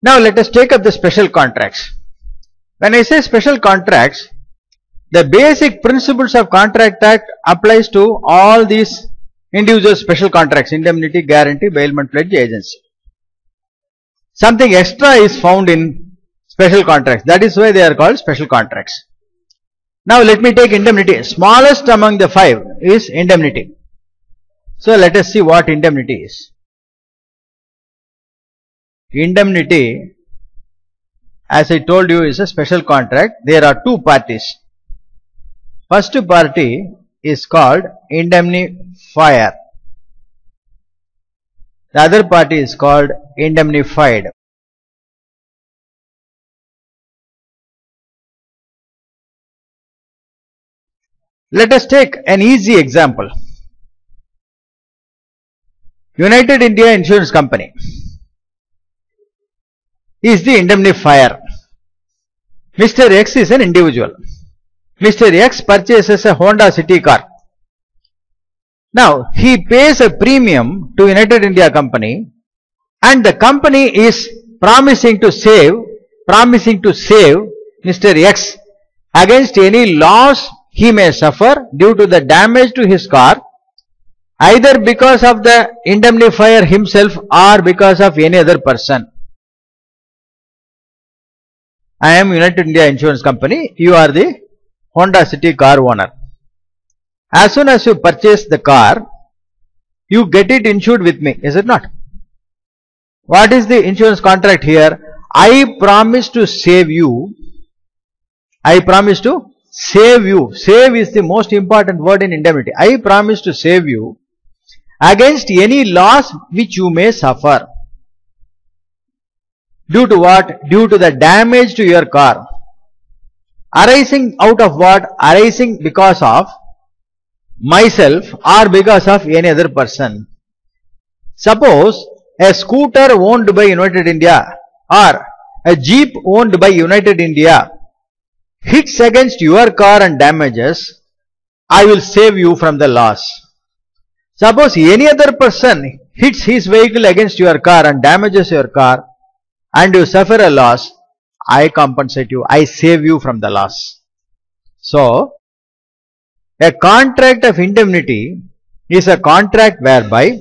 Now let us take up the special contracts. When I say special contracts, the basic principles of Contract Act applies to all these individual special contracts: indemnity, guarantee, bailment, pledge, agency. Something extra is found in special contracts. That is why they are called special contracts. Now let me take indemnity. Smallest among the five is indemnity. So let us see what indemnity is. Indemnity, as I told you, is a special contract. There are two parties. First party is called indemnifier. The other party is called indemnified. Let us take an easy example. United India Insurance Company is the indemnifier. Mr. X is an individual. Mr. X purchases a Honda City car. Now he pays a premium to United India Company, and the company is promising to save Mr. X against any loss he may suffer due to the damage to his car, either because of the indemnifier himself or because of any other person. I am United India Insurance Company. You are the Honda City car owner. As soon as you purchase the car, you get it insured with me, is it not? What is the insurance contract here? I promise to save you. I promise to save you. Save is the most important word in indemnity. I promise to save you against any loss which you may suffer. Due to what? Due to the damage to your car. Arising out of what? Arising because of myself or because of any other person. Suppose a scooter owned by United India or a jeep owned by United India hits against your car and damages, I will save you from the loss. Suppose any other person hits his vehicle against your car and damages your car, and you suffer a loss, I compensate you, I save you from the loss. So, a contract of indemnity is a contract whereby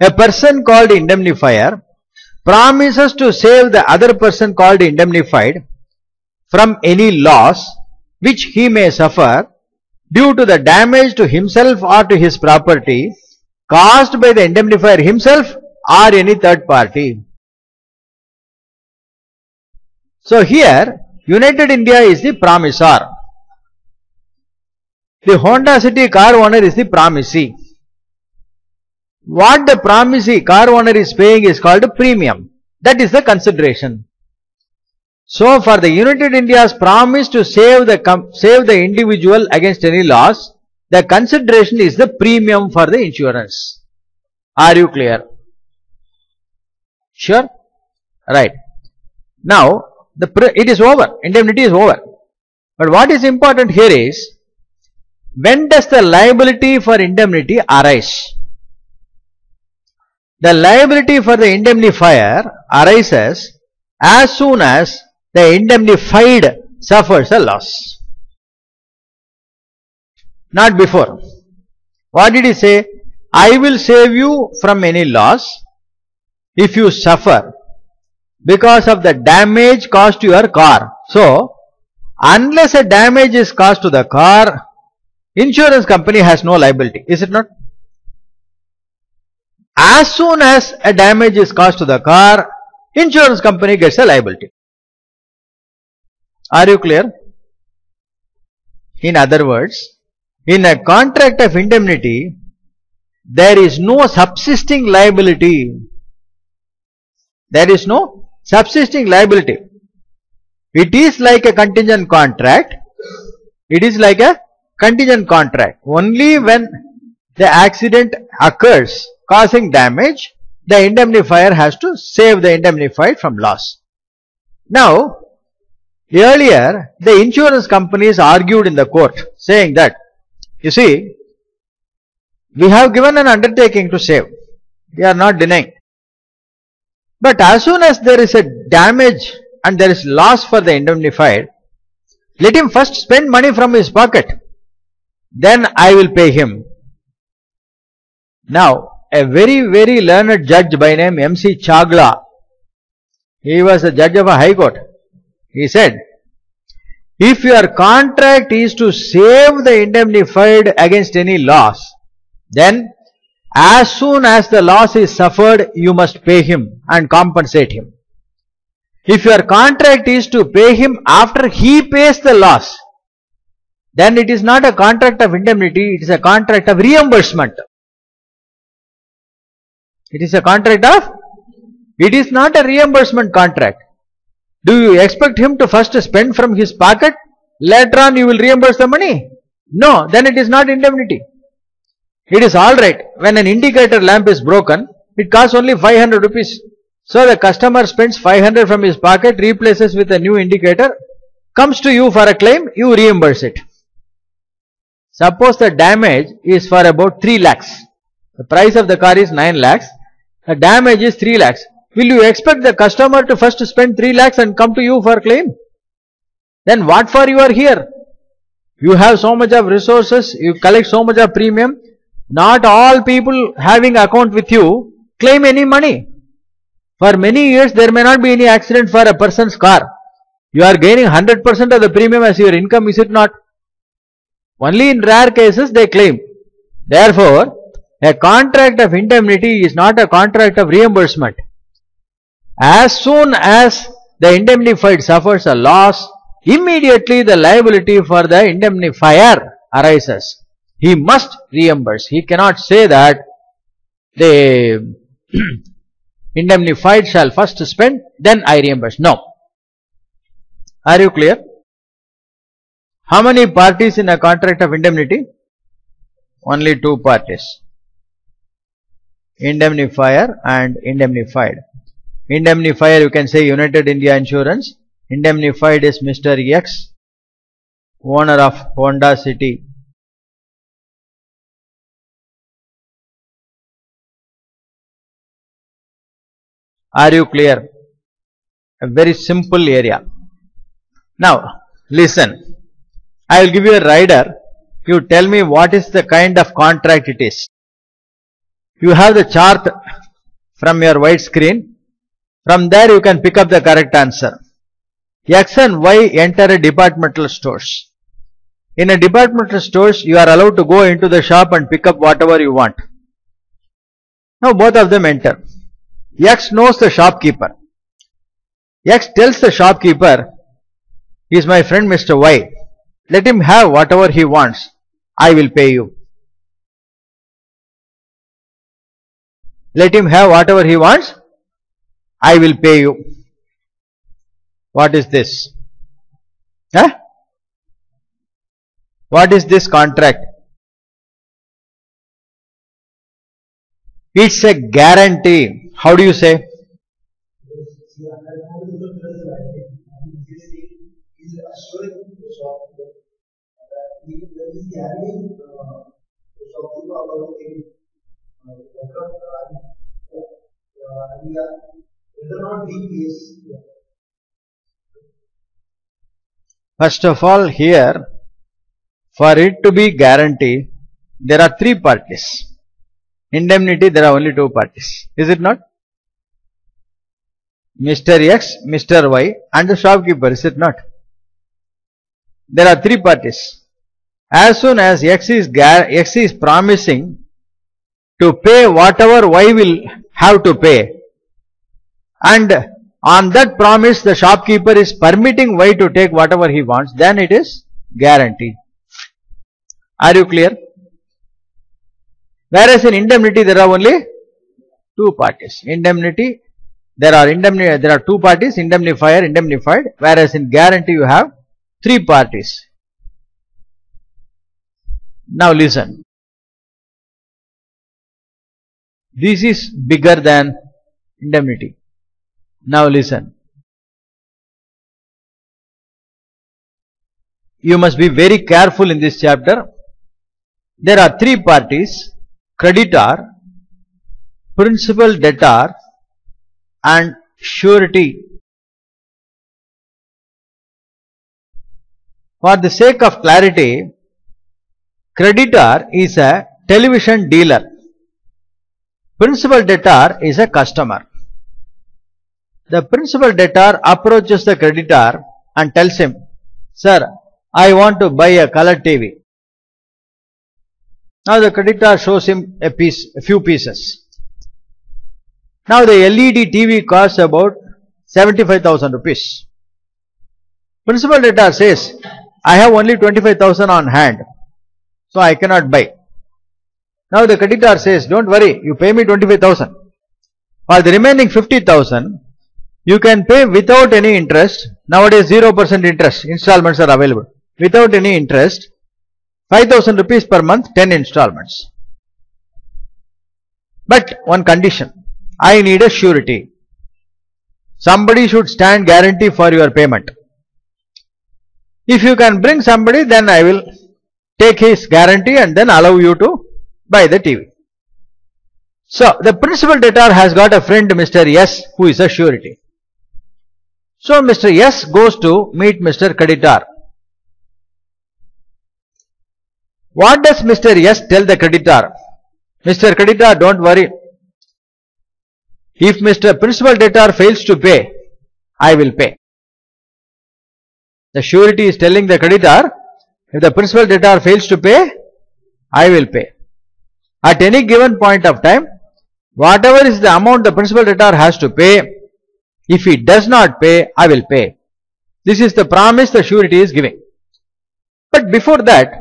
a person called indemnifier promises to save the other person called indemnified from any loss which he may suffer due to the damage to himself or to his property caused by the indemnifier himself or any third party. So here United India is the promisor. The Honda City car owner is the promisee. What the promisee car owner is paying is called a premium. That is the consideration. So for the United India's promise to save the individual against any loss, the consideration is the premium for the insurance. Are you clear? Sure? Right. Now it is over. Indemnity is over. But what is important here is, when does the liability for indemnity arise? The liability for the indemnifier arises as soon as the indemnified suffers a loss. Not before. What did he say? I will save you from any loss if you suffer because of the damage caused to your car. So, unless a damage is caused to the car, insurance company has no liability, is it not? As soon as a damage is caused to the car, insurance company gets a liability. Are you clear? In other words, in a contract of indemnity, there is no subsisting liability. There is no subsisting liability. It is like a contingent contract. It is like a contingent contract. Only when the accident occurs causing damage, the indemnifier has to save the indemnified from loss. Now, earlier the insurance companies argued in the court saying that, you see, we have given an undertaking to save. We are not denying. But as soon as there is a damage and there is loss for the indemnified, let him first spend money from his pocket. Then I will pay him. Now, a very, very learned judge by name M.C. Chagla, he was a judge of a high court. He said, if your contract is to save the indemnified against any loss, then as soon as the loss is suffered, you must pay him and compensate him. If your contract is to pay him after he pays the loss, then it is not a contract of indemnity, it is a contract of reimbursement. It is a contract of, it is not a reimbursement contract. Do you expect him to first spend from his pocket? Later on you will reimburse the money? No, then it is not indemnity. It is alright, when an indicator lamp is broken, it costs only 500 rupees. So the customer spends 500 from his pocket, replaces with a new indicator, comes to you for a claim, you reimburse it. Suppose the damage is for about 3 lakhs. The price of the car is 9 lakhs. The damage is 3 lakhs. Will you expect the customer to first spend 3 lakhs and come to you for claim? Then what for you are here? You have so much of resources, you collect so much of premium. Not all people having account with you claim any money. For many years there may not be any accident for a person's car. You are gaining 100% of the premium as your income, is it not? Only in rare cases they claim. Therefore, a contract of indemnity is not a contract of reimbursement. As soon as the indemnified suffers a loss, immediately the liability for the indemnifier arises. He must reimburse. He cannot say that the indemnified shall first spend, then I reimburse. No. Are you clear? How many parties in a contract of indemnity? Only 2 parties. Indemnifier and indemnified. Indemnifier, you can say United India Insurance. Indemnified is Mr. X, owner of Honda City. Are you clear? A very simple area. Now, listen. I will give you a rider. You tell me what is the kind of contract it is. You have the chart from your white screen. From there you can pick up the correct answer. X and Y enter a departmental stores. In a departmental stores, you are allowed to go into the shop and pick up whatever you want. Now both of them enter. X knows the shopkeeper. X tells the shopkeeper, he is my friend Mr. Y. Let him have whatever he wants. I will pay you. Let him have whatever he wants. I will pay you. What is this? Huh? What is this contract? It's a guarantee. How do you say? First of all, here, for it to be guarantee, there are 3 parties. Indemnity, there are only 2 parties. Is it not? Mr. X, Mr. Y and the shopkeeper, is it not? There are 3 parties. As soon as X is promising to pay whatever Y will have to pay, and on that promise the shopkeeper is permitting Y to take whatever he wants, then it is guarantee. Are you clear? Whereas in indemnity there are only 2 parties. Indemnity, there are 2 parties, indemnifier, indemnified, whereas in guarantee you have 3 parties. Now listen. This is bigger than indemnity. Now listen. You must be very careful in this chapter. There are 3 parties: creditor, principal debtor and surety. For the sake of clarity, creditor is a television dealer. Principal debtor is a customer. The principal debtor approaches the creditor and tells him, "Sir, I want to buy a color TV." Now the creditor shows him a few pieces. Now the LED TV costs about 75,000 rupees. Principal debtor says, "I have only 25,000 on hand, so I cannot buy." Now the creditor says, "Don't worry, you pay me 25,000. For the remaining 50,000, you can pay without any interest. Nowadays 0% interest installments are available. Without any interest, 5,000 rupees per month, 10 installments. But one condition, I need a surety. Somebody should stand guarantee for your payment. If you can bring somebody, then I will take his guarantee and then allow you to buy the TV." So the principal debtor has got a friend, Mr. S, who is a surety. So Mr. S goes to meet Mr. creditor. What does Mr. S tell the creditor? "Mr. creditor, don't worry. If Mr. principal debtor fails to pay, I will pay." The surety is telling the creditor, if the principal debtor fails to pay, I will pay. At any given point of time, whatever is the amount the principal debtor has to pay, if he does not pay, I will pay. This is the promise the surety is giving. But before that,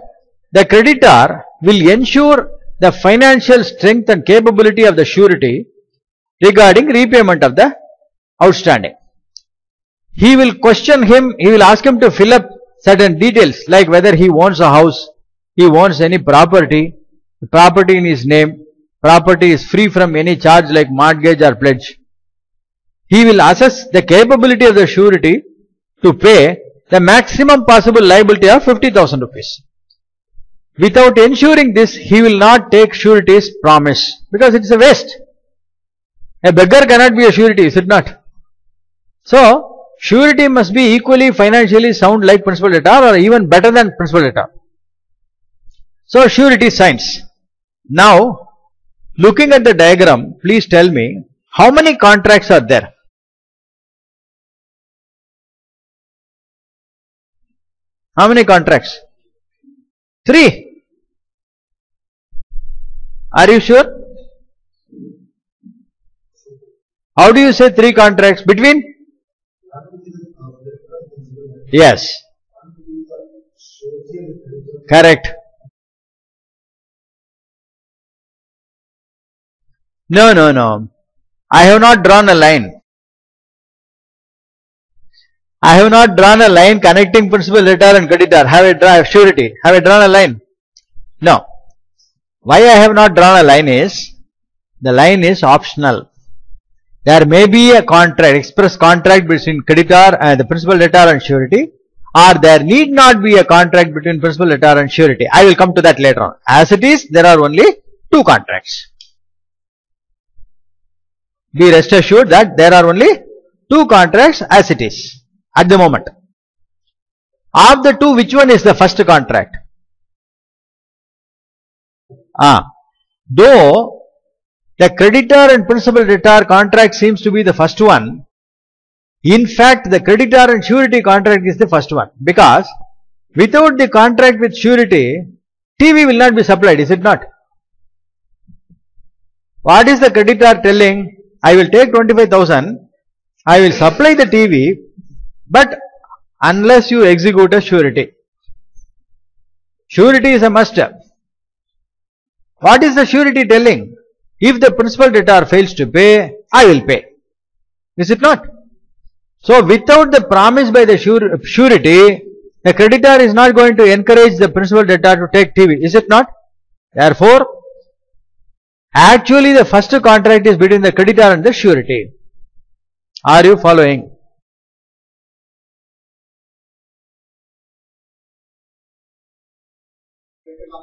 the creditor will ensure the financial strength and capability of the surety regarding repayment of the outstanding. He will question him, he will ask him to fill up certain details like whether he owns a house, he owns any property, the property in his name, property is free from any charge like mortgage or pledge. He will assess the capability of the surety to pay the maximum possible liability of 50,000 rupees. Without ensuring this, he will not take surety's promise because it is a waste. A beggar cannot be a surety, is it not? So, surety must be equally financially sound like principal debtor or even better than principal debtor. So, surety signs. Now, looking at the diagram, please tell me how many contracts are there? How many contracts? 3. Are you sure? How do you say 3 contracts? Between? Yes. Correct. No. I have not drawn a line. I have not drawn a line connecting principal debtor and creditor. Surety. Have I drawn a line? No. Why I have not drawn a line is, the line is optional. There may be a contract, express contract between creditor and the principal debtor and surety, or there need not be a contract between principal debtor and surety. I will come to that later on. As it is, there are only 2 contracts. Be rest assured that there are only 2 contracts as it is at the moment. Of the 2, which one is the first contract? Though the creditor and principal debtor contract seems to be the first one, in fact the creditor and surety contract is the first one, because without the contract with surety, TV will not be supplied, is it not? What is the creditor telling? I will take 25,000, I will supply the TV, but unless you execute a surety. Surety is a must. What is the surety telling? If the principal debtor fails to pay, I will pay. Is it not? So, without the promise by the surety, the creditor is not going to encourage the principal debtor to take TV. Is it not? Therefore, actually the first contract is between the creditor and the surety. Are you following?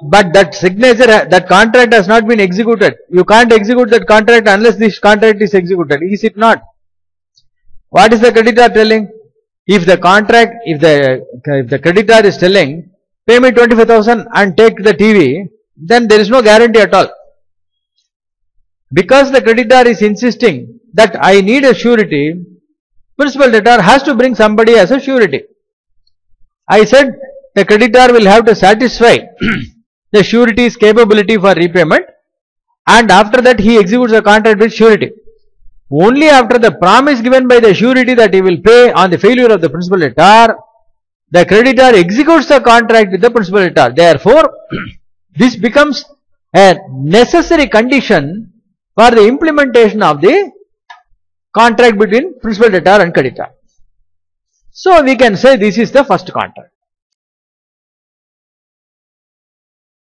But that signature, that contract has not been executed. You can't execute that contract unless this contract is executed. Is it not? What is the creditor telling? If the creditor is telling, pay me 25,000 and take the TV, then there is no guarantee at all. Because the creditor is insisting that I need a surety, principal debtor has to bring somebody as a surety. I said the creditor will have to satisfy the surety's capability for repayment, and after that he executes a contract with surety. Only after the promise given by the surety that he will pay on the failure of the principal debtor, the creditor executes the contract with the principal debtor. Therefore, this becomes a necessary condition for the implementation of the contract between principal debtor and creditor. So we can say this is the first contract.